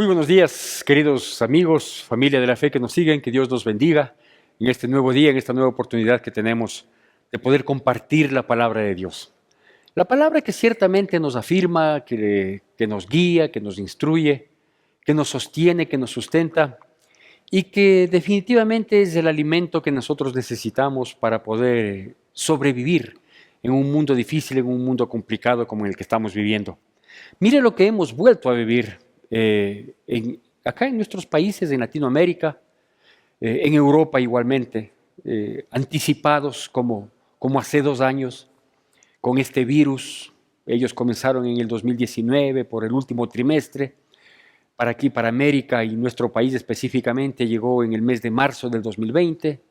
Muy buenos días, queridos amigos, familia de la fe que nos siguen, que Dios nos bendiga en este nuevo día, en esta nueva oportunidad que tenemos de poder compartir la palabra de Dios. La palabra que ciertamente nos afirma, que nos guía, que nos instruye, que nos sostiene, que nos sustenta y que definitivamente es el alimento que nosotros necesitamos para poder sobrevivir en un mundo difícil, en un mundo complicado como el que estamos viviendo. Mire lo que hemos vuelto a vivir acá en nuestros países, en Latinoamérica, en Europa igualmente, anticipados como hace 2 años con este virus. Ellos comenzaron en el 2019 por el último trimestre. Para aquí, para América y nuestro país específicamente, llegó en el mes de marzo del 2020.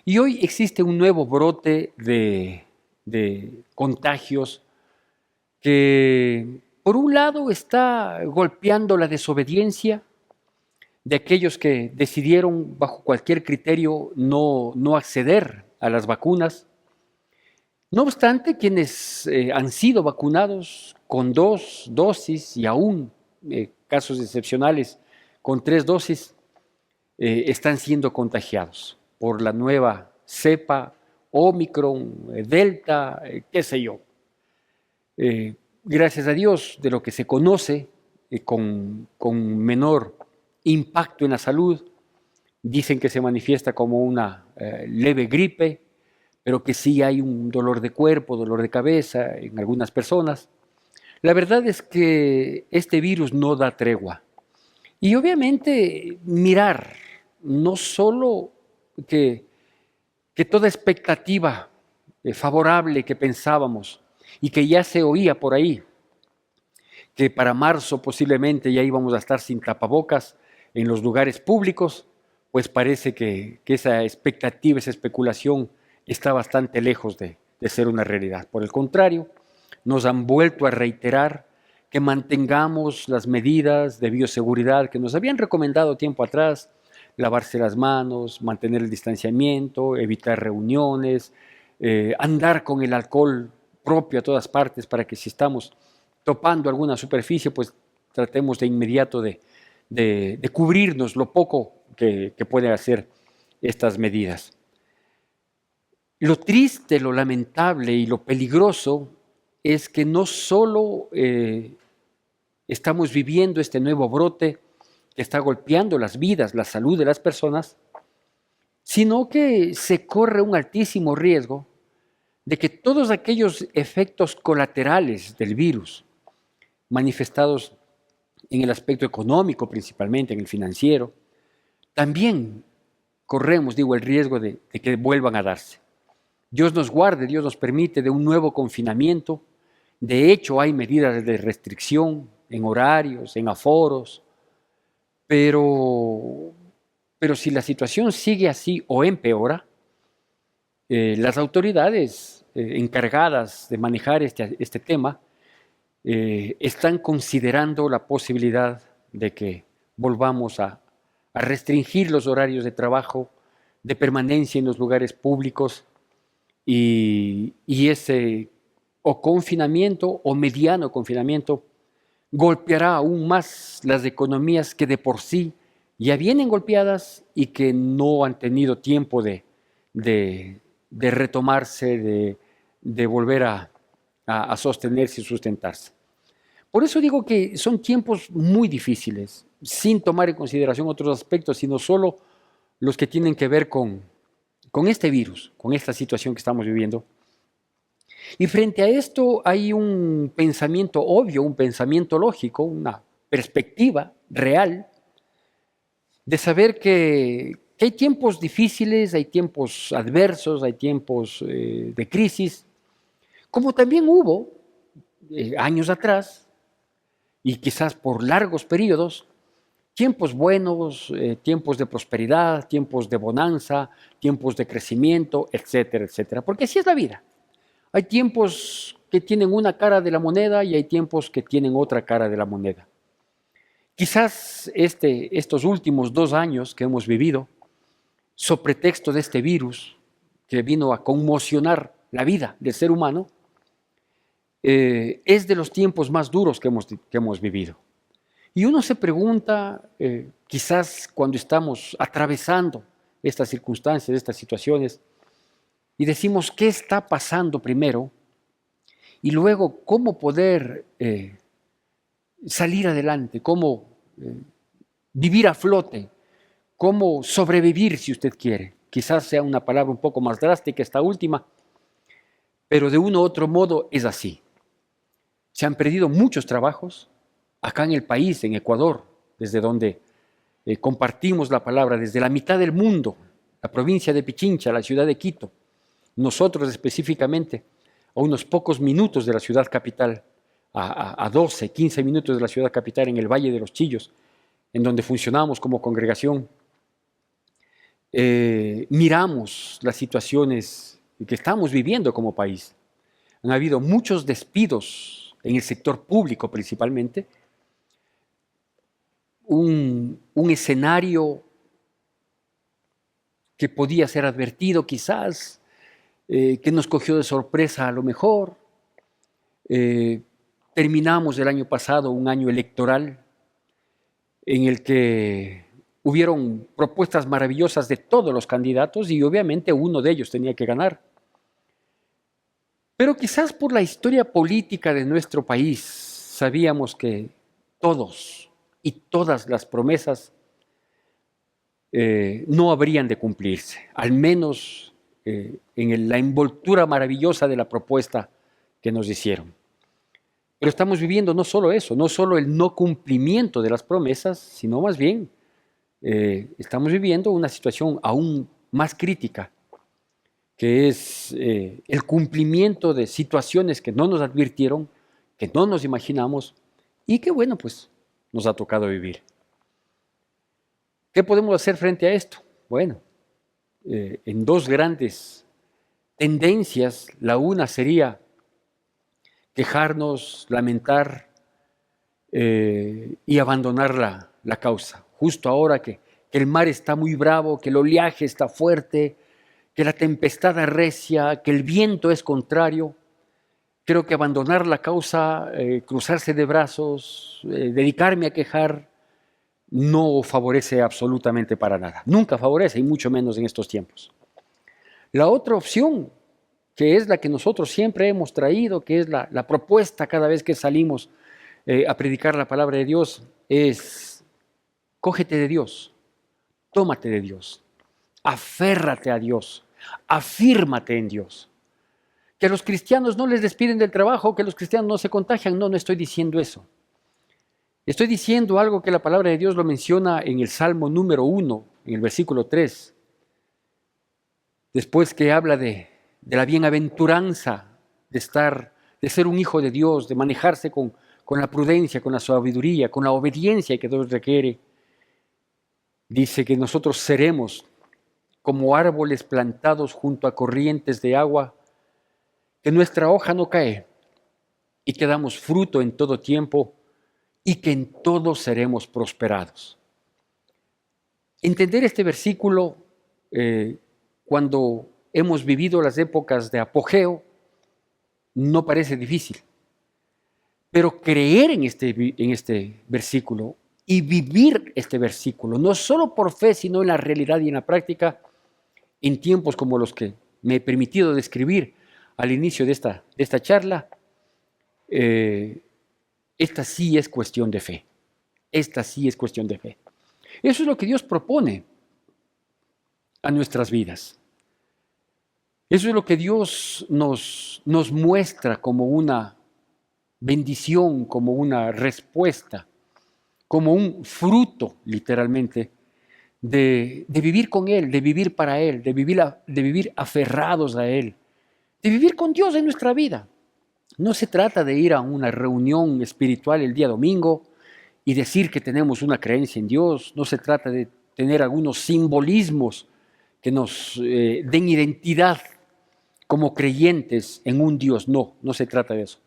Y hoy existe un nuevo brote de contagios que, por un lado, está golpeando la desobediencia de aquellos que decidieron, bajo cualquier criterio, no acceder a las vacunas. No obstante, quienes han sido vacunados con 2 dosis y aún casos excepcionales con 3 dosis, están siendo contagiados por la nueva cepa, Omicron, Delta, qué sé yo. Gracias a Dios, de lo que se conoce con menor impacto en la salud, dicen que se manifiesta como una leve gripe, pero que sí hay un dolor de cuerpo, dolor de cabeza en algunas personas. La verdad es que este virus no da tregua. Y obviamente mirar no solo que toda expectativa favorable que pensábamos y que ya se oía por ahí, que para marzo posiblemente ya íbamos a estar sin tapabocas en los lugares públicos, pues parece que esa expectativa, esa especulación está bastante lejos de ser una realidad. Por el contrario, nos han vuelto a reiterar que mantengamos las medidas de bioseguridad que nos habían recomendado tiempo atrás: lavarse las manos, mantener el distanciamiento, evitar reuniones, andar con el alcohol propio a todas partes para que si estamos topando alguna superficie, pues tratemos de inmediato de cubrirnos lo poco que pueden hacer estas medidas. Lo triste, lo lamentable y lo peligroso es que no solo estamos viviendo este nuevo brote que está golpeando las vidas, la salud de las personas, sino que se corre un altísimo riesgo de que todos aquellos efectos colaterales del virus, manifestados en el aspecto económico principalmente, en el financiero, también corremos, el riesgo de que vuelvan a darse. Dios nos guarde, Dios nos permite de un nuevo confinamiento. De hecho, hay medidas de restricción en horarios, en aforos, pero si la situación sigue así o empeora, las autoridades encargadas de manejar este tema están considerando la posibilidad de que volvamos a restringir los horarios de trabajo, de permanencia en los lugares públicos, y ese o confinamiento o mediano confinamiento golpeará aún más las economías que de por sí ya vienen golpeadas y que no han tenido tiempo de retomarse, de volver a sostenerse y sustentarse. Por eso digo que son tiempos muy difíciles, sin tomar en consideración otros aspectos, sino solo los que tienen que ver con este virus, con esta situación que estamos viviendo. Y frente a esto hay un pensamiento obvio, un pensamiento lógico, una perspectiva real de saber que hay tiempos difíciles, hay tiempos adversos, hay tiempos de crisis, como también hubo años atrás, y quizás por largos periodos, tiempos buenos, tiempos de prosperidad, tiempos de bonanza, tiempos de crecimiento, etcétera, etcétera. Porque así es la vida. Hay tiempos que tienen una cara de la moneda y hay tiempos que tienen otra cara de la moneda. Quizás estos últimos 2 años que hemos vivido, sobre pretexto de este virus que vino a conmocionar la vida del ser humano, es de los tiempos más duros que hemos vivido. Y uno se pregunta, quizás cuando estamos atravesando estas circunstancias, estas situaciones, y decimos, ¿qué está pasando primero? Y luego, ¿cómo poder salir adelante? ¿Cómo vivir a flote? ¿Cómo sobrevivir, si usted quiere? Quizás sea una palabra un poco más drástica esta última, pero de uno u otro modo es así. Se han perdido muchos trabajos acá en el país, en Ecuador, desde donde compartimos la palabra, desde la mitad del mundo, la provincia de Pichincha, la ciudad de Quito, nosotros específicamente, a unos pocos minutos de la ciudad capital, a 12, 15 minutos de la ciudad capital en el Valle de los Chillos, en donde funcionamos como congregación, miramos las situaciones que estamos viviendo como país. Han habido muchos despidos en el sector público principalmente, un escenario que podía ser advertido quizás, que nos cogió de sorpresa a lo mejor. Terminamos el año pasado un año electoral en el que hubieron propuestas maravillosas de todos los candidatos y obviamente uno de ellos tenía que ganar. Pero quizás por la historia política de nuestro país sabíamos que todos y todas las promesas no habrían de cumplirse, al menos en la envoltura maravillosa de la propuesta que nos hicieron. Pero estamos viviendo no solo eso, no solo el no cumplimiento de las promesas, sino más bien estamos viviendo una situación aún más crítica, que es el cumplimiento de situaciones que no nos advirtieron, que no nos imaginamos y que, bueno, pues nos ha tocado vivir. ¿Qué podemos hacer frente a esto? Bueno, en dos grandes tendencias. La una sería quejarnos, lamentar y abandonar la causa. Justo ahora que el mar está muy bravo, que el oleaje está fuerte, que la tempestad arrecia, que el viento es contrario, creo que abandonar la causa, cruzarse de brazos, dedicarme a quejar, no favorece absolutamente para nada. Nunca favorece, y mucho menos en estos tiempos. La otra opción, que es la que nosotros siempre hemos traído, que es la propuesta cada vez que salimos a predicar la palabra de Dios, es cógete de Dios, tómate de Dios, aférrate a Dios, afírmate en Dios. Que a los cristianos no les despiden del trabajo, que los cristianos no se contagian, no estoy diciendo eso. Estoy diciendo algo que la palabra de Dios lo menciona en el Salmo número 1, en el versículo 3. Después que habla de la bienaventuranza de ser un hijo de Dios, de manejarse con la prudencia, con la sabiduría, con la obediencia que Dios requiere. Dice que nosotros seremos como árboles plantados junto a corrientes de agua, que nuestra hoja no cae y que damos fruto en todo tiempo y que en todo seremos prosperados. Entender este versículo cuando hemos vivido las épocas de apogeo no parece difícil, pero creer en este versículo y vivir este versículo, no solo por fe, sino en la realidad y en la práctica, en tiempos como los que me he permitido describir al inicio de esta charla, esta sí es cuestión de fe. Esta sí es cuestión de fe. Eso es lo que Dios propone a nuestras vidas. Eso es lo que Dios nos muestra como una bendición, como una respuesta, como un fruto, literalmente, de vivir con Él, de vivir para Él, de vivir aferrados a Él, de vivir con Dios en nuestra vida. No se trata de ir a una reunión espiritual el día domingo y decir que tenemos una creencia en Dios. No se trata de tener algunos simbolismos que nos den identidad como creyentes en un Dios. No, no se trata de eso.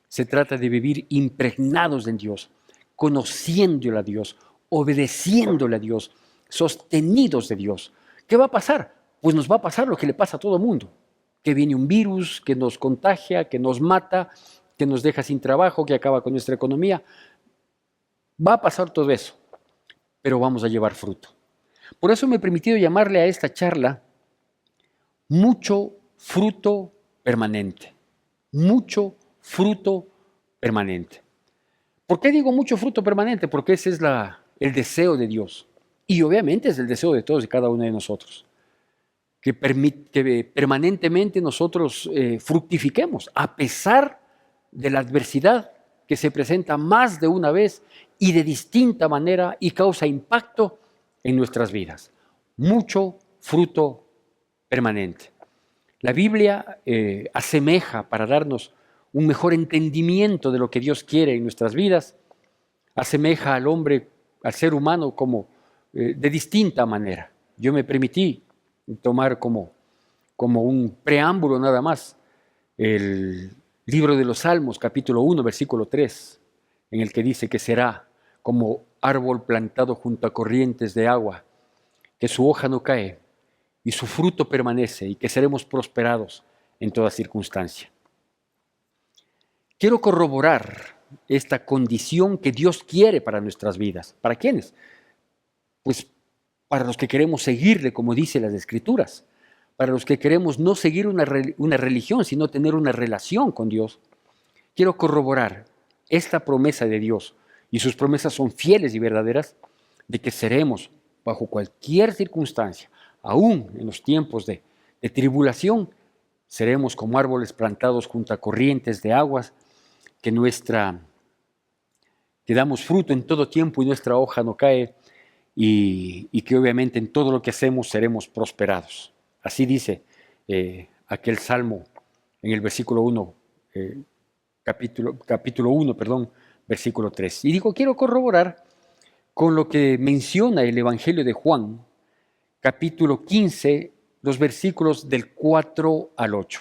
Se trata de vivir impregnados en Dios, conociéndole a Dios, obedeciéndole a Dios, sostenidos de Dios. ¿Qué va a pasar? Pues nos va a pasar lo que le pasa a todo mundo. Que viene un virus, que nos contagia, que nos mata, que nos deja sin trabajo, que acaba con nuestra economía. Va a pasar todo eso, pero vamos a llevar fruto. Por eso me he permitido llamarle a esta charla mucho fruto permanente. Mucho fruto permanente. ¿Por qué digo mucho fruto permanente? Porque ese es el deseo de Dios. Y obviamente es el deseo de todos y cada uno de nosotros. Que permanentemente nosotros fructifiquemos, a pesar de la adversidad que se presenta más de una vez y de distinta manera y causa impacto en nuestras vidas. Mucho fruto permanente. La Biblia asemeja, para darnos un mejor entendimiento de lo que Dios quiere en nuestras vidas, asemeja al hombre, al ser humano, como de distinta manera. Yo me permití tomar como un preámbulo nada más el libro de los Salmos, capítulo 1, versículo 3, en el que dice que será como árbol plantado junto a corrientes de agua, que su hoja no cae y su fruto permanece y que seremos prosperados en toda circunstancia. Quiero corroborar esta condición que Dios quiere para nuestras vidas. ¿Para quiénes? Pues para los que queremos seguirle, como dice las Escrituras, para los que queremos no seguir una religión, sino tener una relación con Dios. Quiero corroborar esta promesa de Dios, y sus promesas son fieles y verdaderas, de que seremos, bajo cualquier circunstancia, aún en los tiempos de tribulación, seremos como árboles plantados junto a corrientes de aguas, que damos fruto en todo tiempo y nuestra hoja no cae, y que obviamente en todo lo que hacemos seremos prosperados. Así dice aquel salmo en el versículo 1, capítulo 1, versículo 3. Y digo, quiero corroborar con lo que menciona el Evangelio de Juan, capítulo 15, los versículos del 4 al 8.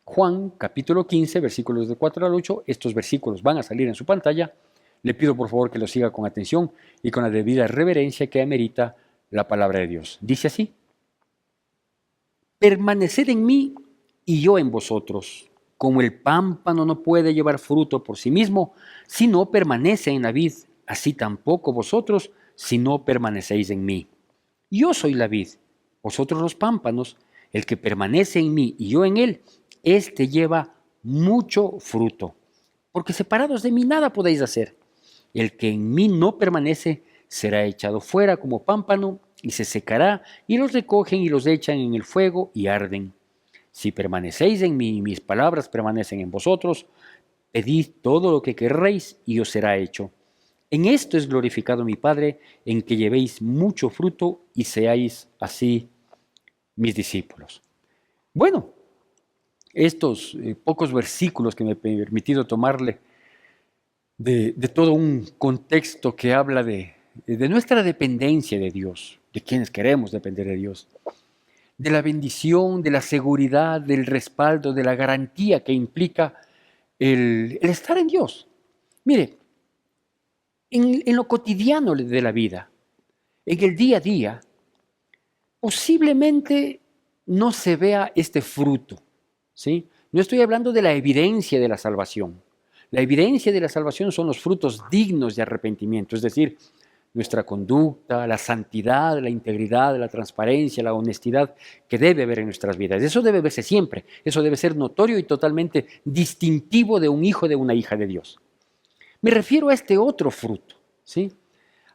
Juan, capítulo 15, versículos del 4 al 8, estos versículos van a salir en su pantalla. Le pido por favor que lo siga con atención y con la debida reverencia que amerita la palabra de Dios. Dice así: permaneced en mí y yo en vosotros. Como el pámpano no puede llevar fruto por sí mismo si no permanece en la vid, así tampoco vosotros si no permanecéis en mí. Yo soy la vid, vosotros los pámpanos. El que permanece en mí y yo en él, éste lleva mucho fruto, porque separados de mí nada podéis hacer. El que en mí no permanece será echado fuera como pámpano y se secará, y los recogen y los echan en el fuego y arden. Si permanecéis en mí y mis palabras permanecen en vosotros, pedid todo lo que querréis y os será hecho. En esto es glorificado mi Padre, en que llevéis mucho fruto y seáis así mis discípulos. Bueno, estos pocos versículos que me he permitido tomarle de todo un contexto que habla de nuestra dependencia de Dios, de quienes queremos depender de Dios, de la bendición, de la seguridad, del respaldo, de la garantía que implica el estar en Dios. Mire, en lo cotidiano de la vida, en el día a día, posiblemente no se vea este fruto, ¿sí? No estoy hablando de la evidencia de la salvación. La evidencia de la salvación son los frutos dignos de arrepentimiento, es decir, nuestra conducta, la santidad, la integridad, la transparencia, la honestidad que debe haber en nuestras vidas. Eso debe verse siempre, eso debe ser notorio y totalmente distintivo de un hijo, de una hija de Dios. Me refiero a este otro fruto, ¿sí?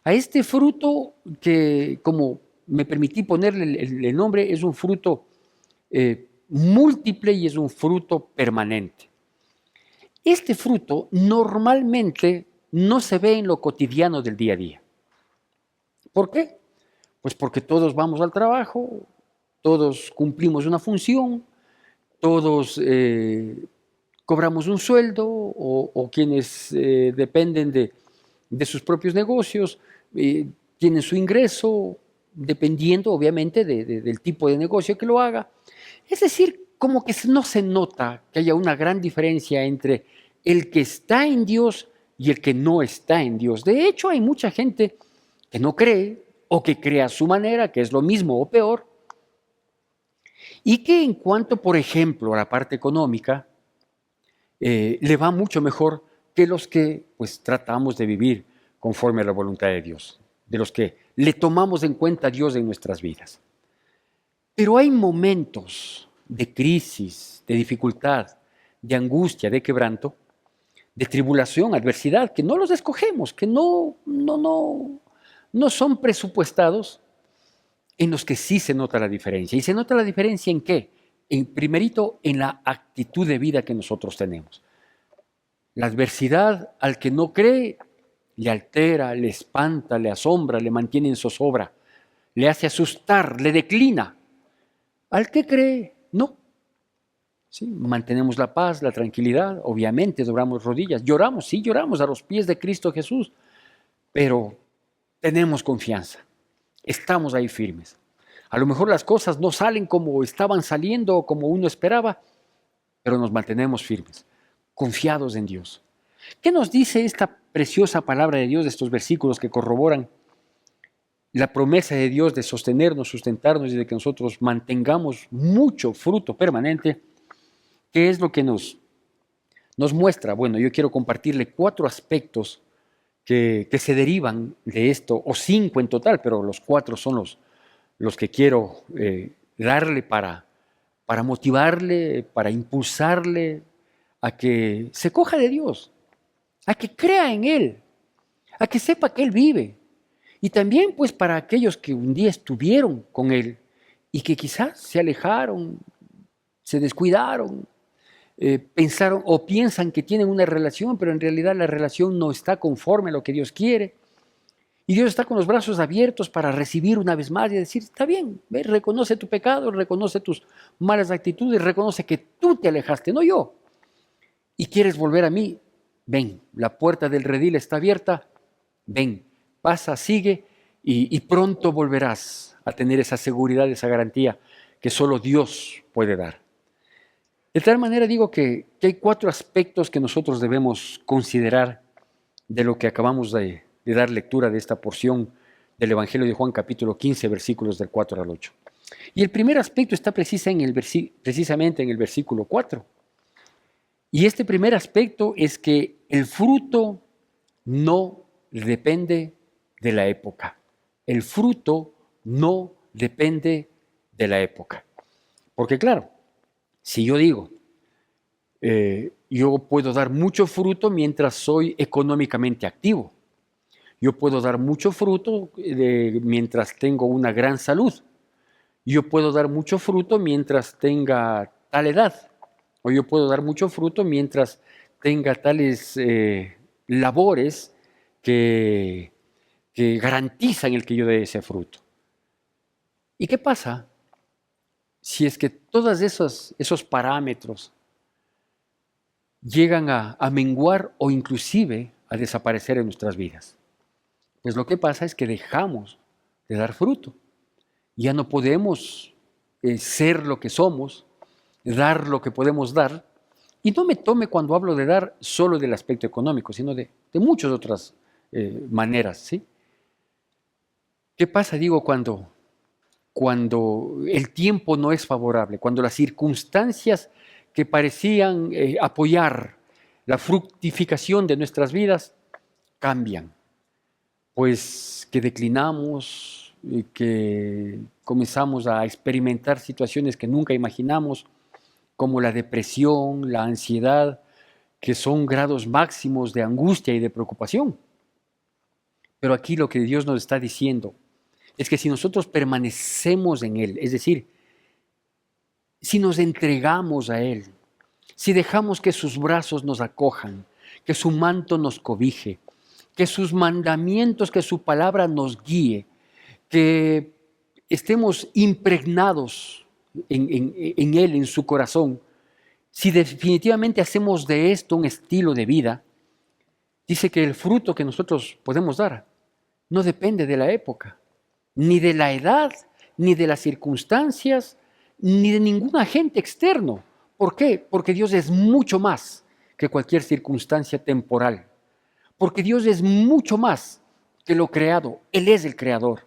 A este fruto que, como me permití ponerle el nombre, es un fruto múltiple y es un fruto permanente. Este fruto normalmente no se ve en lo cotidiano del día a día. ¿Por qué? Pues porque todos vamos al trabajo, todos cumplimos una función, todos cobramos un sueldo o quienes dependen de sus propios negocios, tienen su ingreso, dependiendo obviamente del tipo de negocio que lo haga. Es decir, como que no se nota que haya una gran diferencia entre el que está en Dios y el que no está en Dios. De hecho, hay mucha gente que no cree o que cree a su manera, que es lo mismo o peor, y que en cuanto, por ejemplo, a la parte económica, le va mucho mejor que los que pues tratamos de vivir conforme a la voluntad de Dios, de los que le tomamos en cuenta a Dios en nuestras vidas. Pero hay momentos de crisis, de dificultad, de angustia, de quebranto, de tribulación, adversidad, que no los escogemos, que no son presupuestados, en los que sí se nota la diferencia. ¿Y se nota la diferencia en qué? Primerito, en la actitud de vida que nosotros tenemos. La adversidad al que no cree le altera, le espanta, le asombra, le mantiene en zozobra, le hace asustar, le declina. Al que cree, no. ¿Sí? Mantenemos la paz, la tranquilidad, obviamente doblamos rodillas, lloramos, sí lloramos a los pies de Cristo Jesús, pero tenemos confianza, estamos ahí firmes. A lo mejor las cosas no salen como estaban saliendo o como uno esperaba, pero nos mantenemos firmes, confiados en Dios. ¿Qué nos dice esta preciosa palabra de Dios, de estos versículos que corroboran la promesa de Dios de sostenernos, sustentarnos y de que nosotros mantengamos mucho fruto permanente? ¿Qué es lo que nos muestra? Bueno, yo quiero compartirle 4 aspectos que se derivan de esto, o 5 en total, pero los 4 son los que quiero darle para motivarle, para impulsarle a que se coja de Dios, a que crea en Él, a que sepa que Él vive. Y también pues para aquellos que un día estuvieron con Él y que quizás se alejaron, se descuidaron, pensaron o piensan que tienen una relación, pero en realidad la relación no está conforme a lo que Dios quiere. Y Dios está con los brazos abiertos para recibir una vez más y decir, está bien, ve, reconoce tu pecado, reconoce tus malas actitudes, reconoce que tú te alejaste, no yo. Y quieres volver a mí, ven, la puerta del redil está abierta, ven, pasa, sigue y pronto volverás a tener esa seguridad, esa garantía que solo Dios puede dar. De tal manera digo que hay 4 aspectos que nosotros debemos considerar de lo que acabamos de dar lectura de esta porción del Evangelio de Juan, capítulo 15, versículos del 4 al 8. Y el primer aspecto está precisamente en el versículo 4. Y este primer aspecto es que el fruto no depende de la época. El fruto no depende de la época. Porque claro, si yo digo, yo puedo dar mucho fruto mientras soy económicamente activo. Yo puedo dar mucho fruto mientras tengo una gran salud. Yo puedo dar mucho fruto mientras tenga tal edad. O yo puedo dar mucho fruto mientras tenga tales labores que garantizan el que yo dé ese fruto. ¿Y qué pasa si es que todos esos parámetros llegan a menguar o inclusive a desaparecer en nuestras vidas? Pues lo que pasa es que dejamos de dar fruto. Ya no podemos ser lo que somos, dar lo que podemos dar. Y no me tome cuando hablo de dar solo del aspecto económico, sino de muchas otras maneras, ¿sí? ¿Qué pasa, digo, cuando el tiempo no es favorable, cuando las circunstancias que parecían apoyar la fructificación de nuestras vidas cambian? Pues que declinamos, que comenzamos a experimentar situaciones que nunca imaginamos, como la depresión, la ansiedad, que son grados máximos de angustia y de preocupación. Pero aquí lo que Dios nos está diciendo es que si nosotros permanecemos en Él, es decir, si nos entregamos a Él, si dejamos que sus brazos nos acojan, que su manto nos cobije, que sus mandamientos, que su palabra nos guíe, que estemos impregnados en Él, en su corazón, si definitivamente hacemos de esto un estilo de vida, dice que el fruto que nosotros podemos dar no depende de la época, ni de la edad, ni de las circunstancias, ni de ningún agente externo. ¿Por qué? Porque Dios es mucho más que cualquier circunstancia temporal. Porque Dios es mucho más que lo creado. Él es el creador.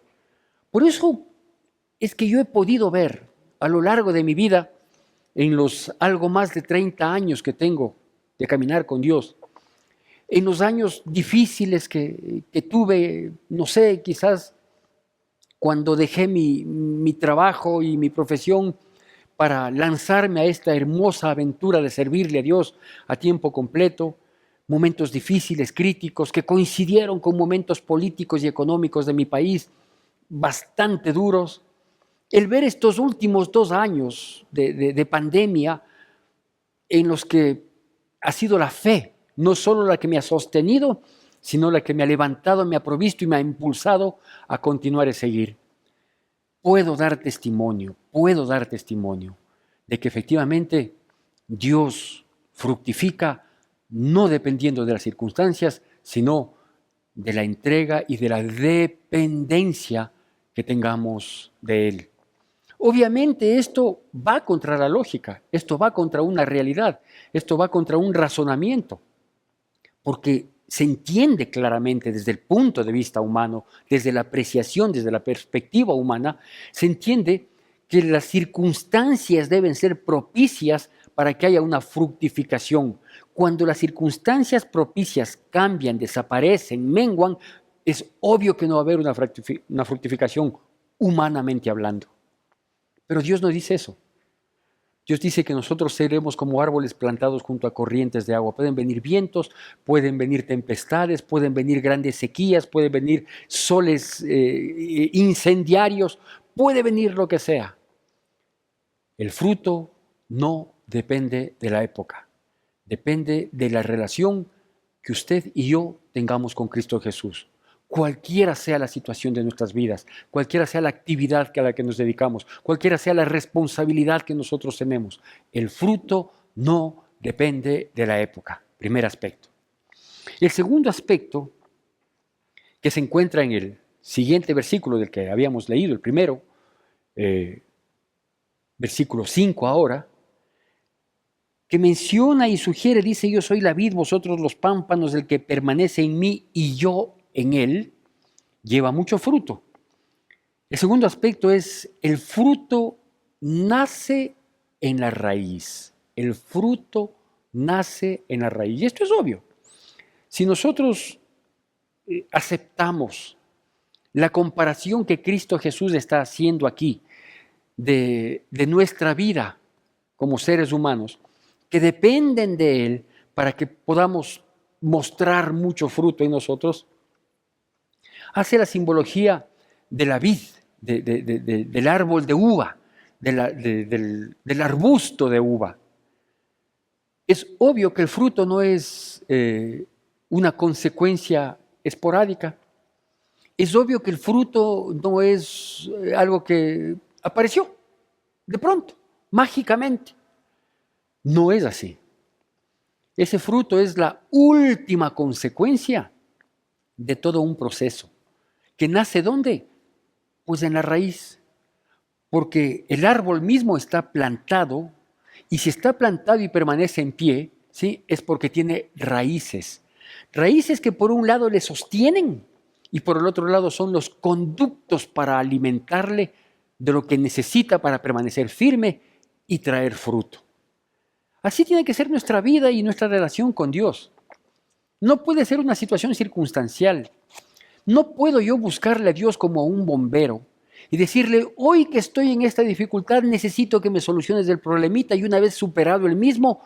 Por eso es que yo he podido ver a lo largo de mi vida, en los algo más de 30 años que tengo de caminar con Dios, en los años difíciles que tuve, no sé, quizás cuando dejé mi trabajo y mi profesión para lanzarme a esta hermosa aventura de servirle a Dios a tiempo completo, momentos difíciles, críticos, que coincidieron con momentos políticos y económicos de mi país bastante duros. El ver estos últimos 2 años de pandemia en los que ha sido la fe, no solo la que me ha sostenido, sino la que me ha levantado, me ha provisto y me ha impulsado a continuar y seguir. Puedo dar testimonio de que efectivamente Dios fructifica no dependiendo de las circunstancias, sino de la entrega y de la dependencia que tengamos de Él. Obviamente esto va contra la lógica, esto va contra una realidad, esto va contra un razonamiento, porque se entiende claramente desde el punto de vista humano, desde la apreciación, desde la perspectiva humana, se entiende que las circunstancias deben ser propicias para que haya una fructificación. Cuando las circunstancias propicias cambian, desaparecen, menguan, es obvio que no va a haber una fructificación humanamente hablando. Pero Dios no dice eso. Dios dice que nosotros seremos como árboles plantados junto a corrientes de agua. Pueden venir vientos, pueden venir tempestades, pueden venir grandes sequías, pueden venir soles incendiarios, puede venir lo que sea. El fruto no depende de la época, depende de la relación que usted y yo tengamos con Cristo Jesús. Cualquiera sea la situación de nuestras vidas, cualquiera sea la actividad a la que nos dedicamos, cualquiera sea la responsabilidad que nosotros tenemos, el fruto no depende de la época. Primer aspecto. El segundo aspecto, que se encuentra en el siguiente versículo del que habíamos leído, el primero, versículo 5 ahora, que menciona y sugiere, dice: yo soy la vid, vosotros los pámpanos, el que permanece en mí y yo en él, lleva mucho fruto. El segundo aspecto es: el fruto nace en la raíz. El fruto nace en la raíz. Y esto es obvio. Si nosotros aceptamos la comparación que Cristo Jesús está haciendo aquí de nuestra vida como seres humanos, que dependen de Él para que podamos mostrar mucho fruto en nosotros, hace la simbología de la vid, del árbol de uva, del arbusto de uva. Es obvio que el fruto no es una consecuencia esporádica. Es obvio que el fruto no es algo que apareció de pronto, mágicamente. No es así. Ese fruto es la última consecuencia de todo un proceso. ¿Que nace dónde? Pues en la raíz. Porque el árbol mismo está plantado, y si está plantado y permanece en pie, ¿sí?, es porque tiene raíces. Raíces que por un lado le sostienen y por el otro lado son los conductos para alimentarle de lo que necesita para permanecer firme y traer fruto. Así tiene que ser nuestra vida y nuestra relación con Dios. No puede ser una situación circunstancial. No puedo yo buscarle a Dios como a un bombero y decirle: hoy que estoy en esta dificultad necesito que me soluciones el problemita, y una vez superado el mismo,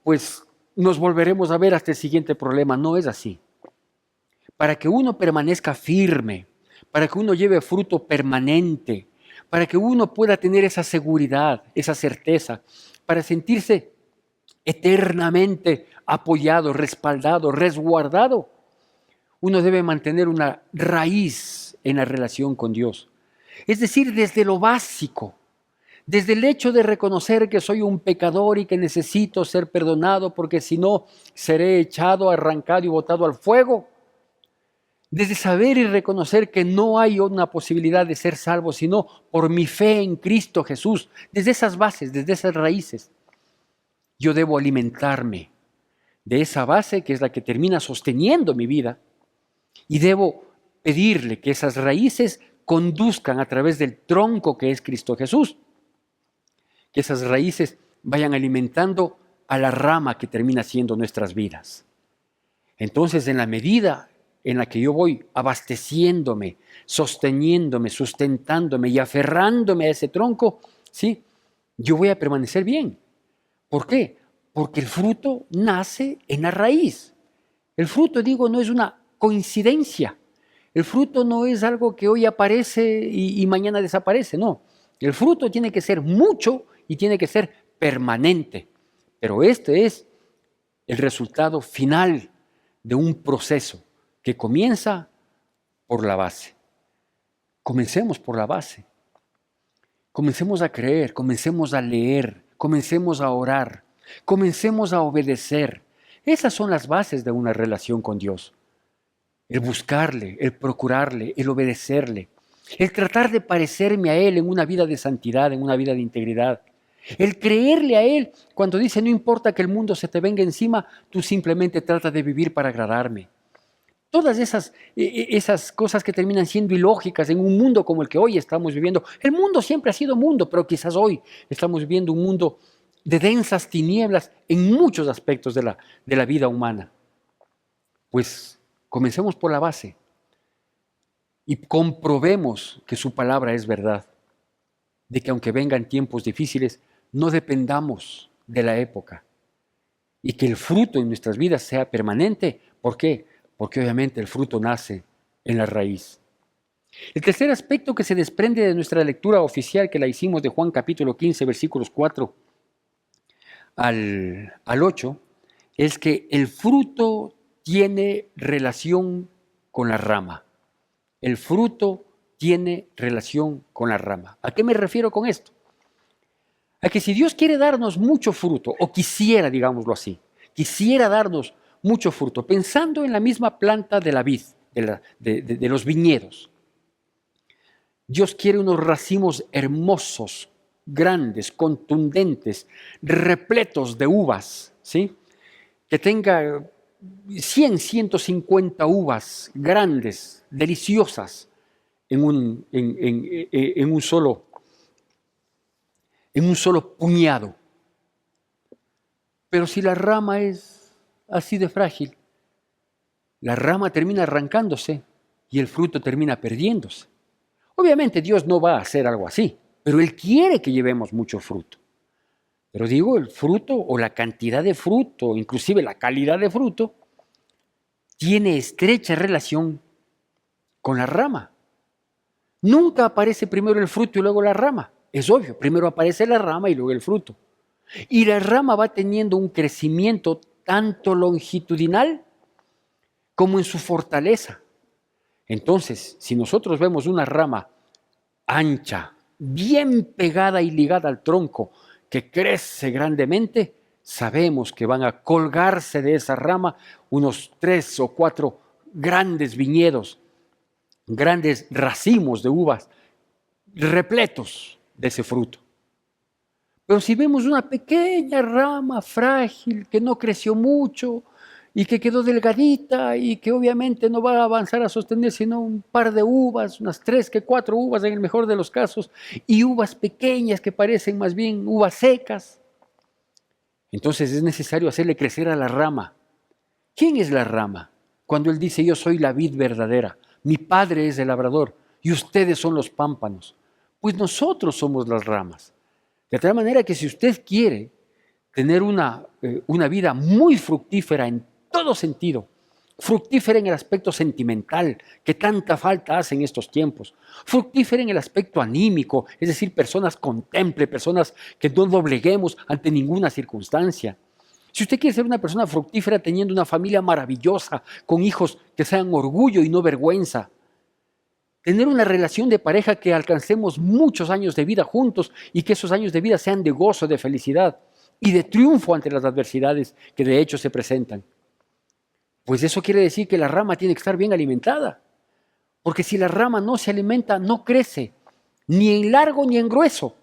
pues nos volveremos a ver hasta el siguiente problema. No es así. Para que uno permanezca firme, para que uno lleve fruto permanente, para que uno pueda tener esa seguridad, esa certeza, para sentirse eternamente apoyado, respaldado, resguardado, uno debe mantener una raíz en la relación con Dios. Es decir, desde lo básico, desde el hecho de reconocer que soy un pecador y que necesito ser perdonado, porque si no seré echado, arrancado y botado al fuego. Desde saber y reconocer que no hay una posibilidad de ser salvo sino por mi fe en Cristo Jesús. Desde esas bases, desde esas raíces, yo debo alimentarme de esa base que es la que termina sosteniendo mi vida, y debo pedirle que esas raíces conduzcan a través del tronco que es Cristo Jesús, que esas raíces vayan alimentando a la rama que termina siendo nuestras vidas. Entonces, en la medida en la que yo voy abasteciéndome, sosteniéndome, sustentándome y aferrándome a ese tronco, ¿sí? Yo voy a permanecer bien. ¿Por qué? Porque el fruto nace en la raíz. El fruto, digo, no es una coincidencia. El fruto no es algo que hoy aparece y mañana desaparece, no. El fruto tiene que ser mucho y tiene que ser permanente. Pero este es el resultado final de un proceso que comienza por la base. Comencemos por la base. Comencemos a creer, comencemos a leer, comencemos a orar, comencemos a obedecer. Esas son las bases de una relación con Dios. El buscarle, el procurarle, el obedecerle, el tratar de parecerme a Él en una vida de santidad, en una vida de integridad. El creerle a Él cuando dice, no importa que el mundo se te venga encima, tú simplemente trata de vivir para agradarme. Todas esas cosas que terminan siendo ilógicas en un mundo como el que hoy estamos viviendo. El mundo siempre ha sido mundo, pero quizás hoy estamos viviendo un mundo de densas tinieblas en muchos aspectos de la vida humana. Pues comencemos por la base y comprobemos que su palabra es verdad, de que aunque vengan tiempos difíciles, no dependamos de la época y que el fruto en nuestras vidas sea permanente. ¿Por qué? Porque obviamente el fruto nace en la raíz. El tercer aspecto que se desprende de nuestra lectura oficial que la hicimos de Juan capítulo 15, versículos 4 al 8, es que el fruto tiene relación con la rama. El fruto tiene relación con la rama. ¿A qué me refiero con esto? A que si Dios quiere darnos mucho fruto, o quisiera, digámoslo así, quisiera darnos mucho fruto, pensando en la misma planta de la vid, de los viñedos. Dios quiere unos racimos hermosos, grandes, contundentes, repletos de uvas, ¿sí? Que tenga 100, 150 uvas grandes, deliciosas, en un solo puñado. Pero si la rama es así de frágil, la rama termina arrancándose y el fruto termina perdiéndose. Obviamente Dios no va a hacer algo así, pero Él quiere que llevemos mucho fruto. Pero digo, el fruto o la cantidad de fruto, inclusive la calidad de fruto, tiene estrecha relación con la rama. Nunca aparece primero el fruto y luego la rama. Es obvio, primero aparece la rama y luego el fruto. Y la rama va teniendo un crecimiento tanto longitudinal como en su fortaleza. Entonces, si nosotros vemos una rama ancha, bien pegada y ligada al tronco, que crece grandemente, sabemos que van a colgarse de esa rama unos 3 o 4 grandes viñedos, grandes racimos de uvas, repletos de ese fruto. Pero si vemos una pequeña rama frágil que no creció mucho y que quedó delgadita y que obviamente no va a avanzar a sostener sino un par de uvas, unas 3 que 4 uvas en el mejor de los casos, y uvas pequeñas que parecen más bien uvas secas, entonces es necesario hacerle crecer a la rama. ¿Quién es la rama? Cuando Él dice, yo soy la vid verdadera, mi Padre es el labrador y ustedes son los pámpanos. Pues nosotros somos las ramas. De tal manera que si usted quiere tener una vida muy fructífera en todo sentido, fructífera en el aspecto sentimental, que tanta falta hace en estos tiempos, fructífera en el aspecto anímico, es decir, personas contemple, personas que no dobleguemos ante ninguna circunstancia. Si usted quiere ser una persona fructífera teniendo una familia maravillosa, con hijos que sean orgullo y no vergüenza, tener una relación de pareja que alcancemos muchos años de vida juntos y que esos años de vida sean de gozo, de felicidad y de triunfo ante las adversidades que de hecho se presentan. Pues eso quiere decir que la rama tiene que estar bien alimentada. Porque si la rama no se alimenta, no crece, ni en largo ni en grueso.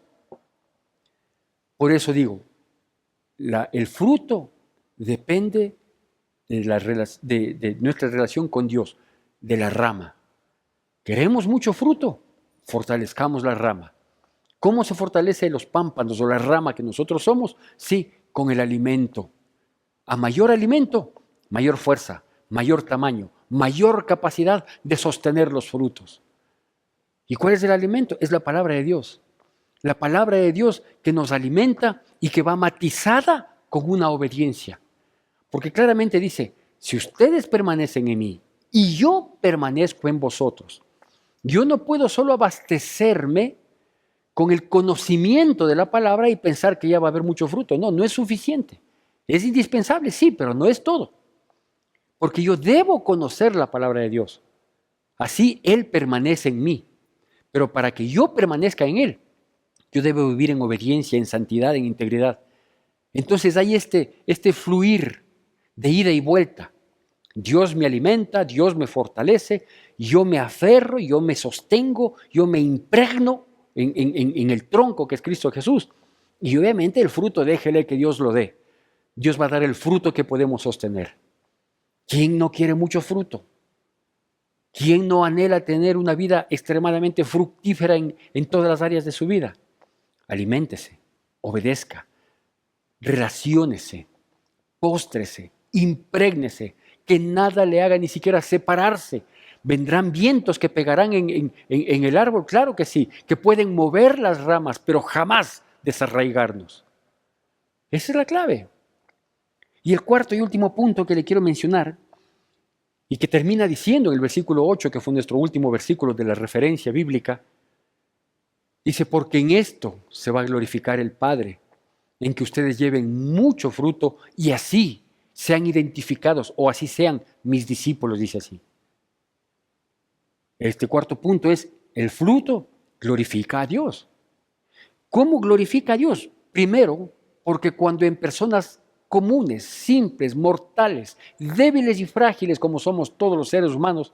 Por eso digo, el fruto depende de nuestra relación con Dios, de la rama. ¿Queremos mucho fruto? Fortalezcamos la rama. ¿Cómo se fortalece los pámpanos o la rama que nosotros somos? Sí, con el alimento. A mayor alimento, mayor fuerza. mayor tamaño, mayor capacidad de sostener los frutos. ¿Y cuál es el alimento? Es la palabra de Dios. La palabra de Dios que nos alimenta y que va matizada con una obediencia. Porque claramente dice, si ustedes permanecen en mí y yo permanezco en vosotros, yo no puedo solo abastecerme con el conocimiento de la palabra y pensar que ya va a haber mucho fruto. No, no es suficiente. Es indispensable, sí, pero no es todo. Porque yo debo conocer la palabra de Dios. Así Él permanece en mí. Pero para que yo permanezca en Él, yo debo vivir en obediencia, en santidad, en integridad. Entonces hay este fluir de ida y vuelta. Dios me alimenta, Dios me fortalece, yo me aferro, yo me sostengo, yo me impregno en el tronco que es Cristo Jesús. Y obviamente el fruto déjele que Dios lo dé. Dios va a dar el fruto que podemos sostener. ¿Quién no quiere mucho fruto? ¿Quién no anhela tener una vida extremadamente fructífera en todas las áreas de su vida? Aliméntese, obedezca, relaciónese, póstrese, imprégnese, que nada le haga ni siquiera separarse. ¿Vendrán vientos que pegarán en el árbol? Claro que sí, que pueden mover las ramas, pero jamás desarraigarnos. Esa es la clave. Y el cuarto y último punto que le quiero mencionar, y que termina diciendo en el versículo 8, que fue nuestro último versículo de la referencia bíblica, dice, porque en esto se va a glorificar el Padre, en que ustedes lleven mucho fruto y así sean identificados o así sean mis discípulos, dice así. Este cuarto punto es, el fruto glorifica a Dios. ¿Cómo glorifica a Dios? Primero, porque cuando en personas comunes, simples, mortales, débiles y frágiles como somos todos los seres humanos,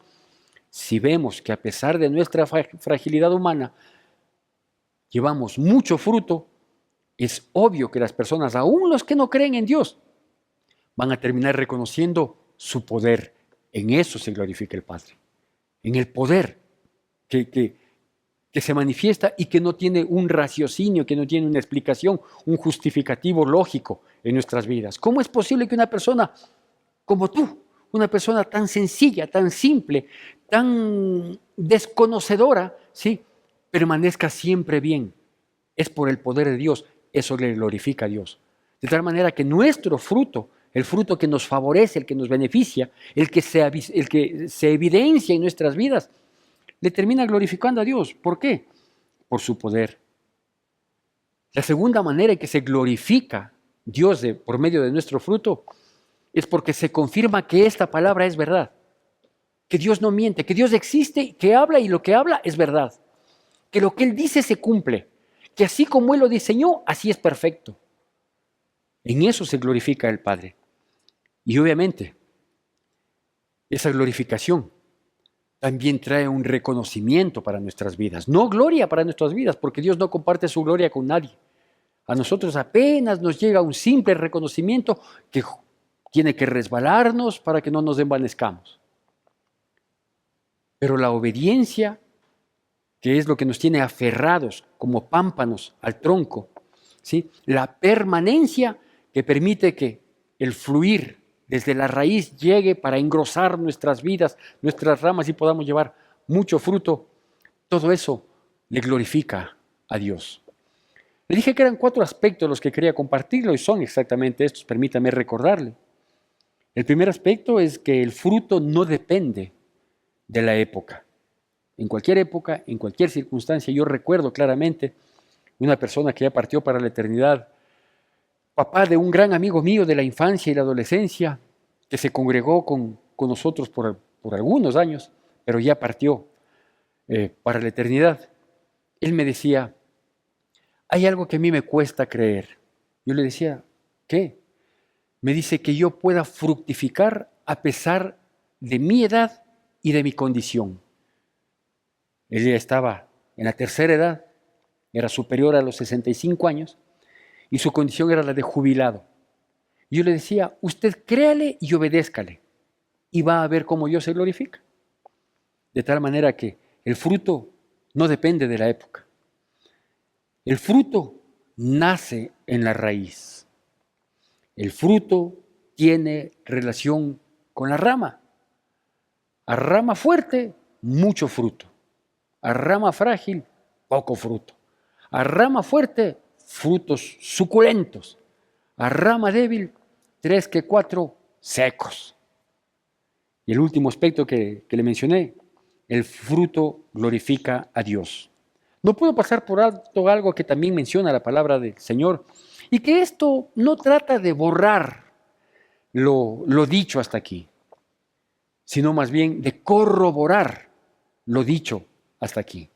si vemos que a pesar de nuestra fragilidad humana, llevamos mucho fruto, es obvio que las personas, aún los que no creen en Dios, van a terminar reconociendo su poder. En eso se glorifica el Padre, en el poder que se manifiesta y que no tiene un raciocinio, que no tiene una explicación, un justificativo lógico en nuestras vidas. ¿Cómo es posible que una persona como tú, una persona tan sencilla, tan simple, tan desconocedora, ¿sí?, permanezca siempre bien? Es por el poder de Dios, eso le glorifica a Dios. De tal manera que nuestro fruto, el fruto que nos favorece, el que nos beneficia, el que se evidencia en nuestras vidas, le termina glorificando a Dios. ¿Por qué? Por su poder. La segunda manera en que se glorifica Dios por medio de nuestro fruto es porque se confirma que esta palabra es verdad, que Dios no miente, que Dios existe, que habla y lo que habla es verdad, que lo que Él dice se cumple, que así como Él lo diseñó, así es perfecto. En eso se glorifica el Padre. Y obviamente, esa glorificación también trae un reconocimiento para nuestras vidas, no gloria para nuestras vidas, porque Dios no comparte su gloria con nadie. A nosotros apenas nos llega un simple reconocimiento que tiene que resbalarnos para que no nos envanezcamos. Pero la obediencia, que es lo que nos tiene aferrados como pámpanos al tronco, ¿sí?, la permanencia que permite que el fluir desde la raíz llegue para engrosar nuestras vidas, nuestras ramas y podamos llevar mucho fruto, todo eso le glorifica a Dios. Le dije que eran 4 aspectos los que quería compartirlo y son exactamente estos, permítame recordarle. El primer aspecto es que el fruto no depende de la época. En cualquier época, en cualquier circunstancia, yo recuerdo claramente una persona que ya partió para la eternidad, papá de un gran amigo mío de la infancia y la adolescencia, que se congregó con nosotros por algunos años, pero ya partió para la eternidad. Él me decía, hay algo que a mí me cuesta creer. Yo le decía, ¿qué? Me dice que yo pueda fructificar a pesar de mi edad y de mi condición. Él ya estaba en la tercera edad, era superior a los 65 años, y su condición era la de jubilado. Y yo le decía, usted créale y obedézcale, y va a ver cómo Dios se glorifica. De tal manera que el fruto no depende de la época. El fruto nace en la raíz. El fruto tiene relación con la rama. A rama fuerte, mucho fruto. A rama frágil, poco fruto. A rama fuerte, frutos suculentos. A rama débil, 3 que 4 secos. Y el último aspecto que le mencioné, el fruto glorifica a Dios. No puedo pasar por alto algo que también menciona la palabra del Señor, y que esto no trata de borrar lo dicho hasta aquí, sino más bien de corroborar lo dicho hasta aquí.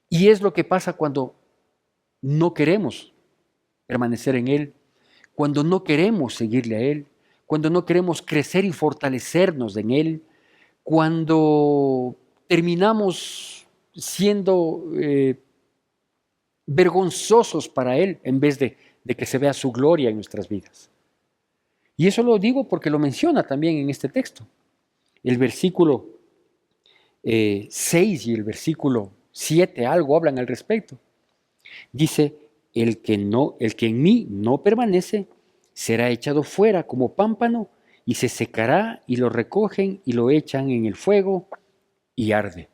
Y es lo que pasa cuando no queremos permanecer en Él, cuando no queremos seguirle a Él, cuando no queremos crecer y fortalecernos en Él, cuando terminamos siendo vergonzosos para Él en vez de que se vea su gloria en nuestras vidas. Y eso lo digo porque lo menciona también en este texto. El versículo 6 y el versículo 7 algo hablan al respecto. Dice, el que en mí no permanece será echado fuera como pámpano y se secará y lo recogen y lo echan en el fuego y arde.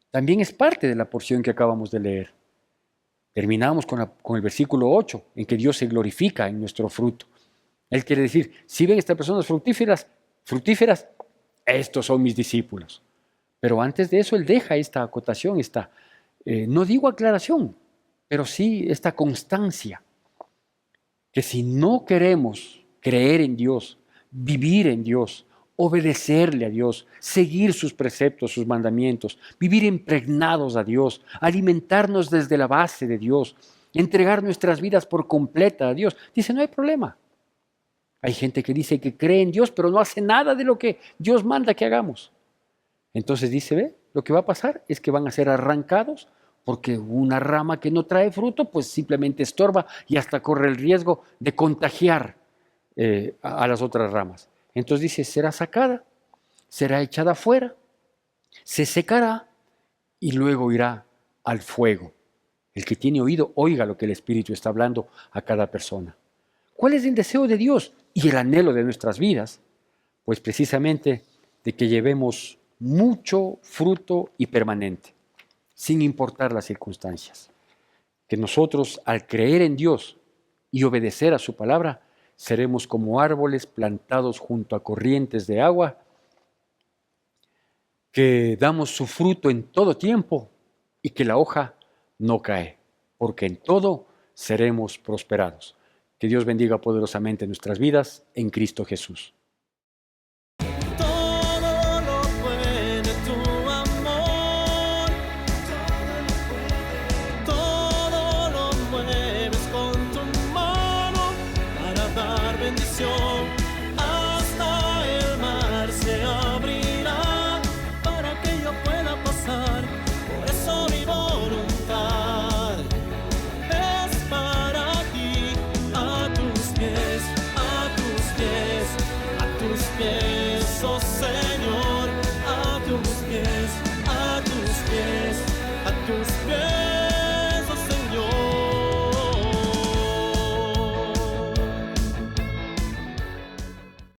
También es parte de la porción que acabamos de leer. Terminamos con el versículo 8, en que Dios se glorifica en nuestro fruto. Él quiere decir, si ven estas personas fructíferas, estos son mis discípulos. Pero antes de eso, Él deja esta acotación, no digo aclaración, pero sí esta constancia, que si no queremos creer en Dios, vivir en Dios, obedecerle a Dios, seguir sus preceptos, sus mandamientos, vivir impregnados a Dios, alimentarnos desde la base de Dios, entregar nuestras vidas por completa a Dios, dice, no hay problema. Hay gente que dice que cree en Dios, pero no hace nada de lo que Dios manda que hagamos. Entonces dice, ve, lo que va a pasar es que van a ser arrancados porque una rama que no trae fruto, pues simplemente estorba y hasta corre el riesgo de contagiar a las otras ramas. Entonces dice, será sacada, será echada afuera, se secará y luego irá al fuego. El que tiene oído, oiga lo que el Espíritu está hablando a cada persona. ¿Cuál es el deseo de Dios y el anhelo de nuestras vidas? Pues precisamente de que llevemos mucho fruto y permanente, sin importar las circunstancias. Que nosotros, al creer en Dios y obedecer a su palabra, seremos como árboles plantados junto a corrientes de agua, que damos su fruto en todo tiempo y que la hoja no cae, porque en todo seremos prosperados. Que Dios bendiga poderosamente nuestras vidas en Cristo Jesús.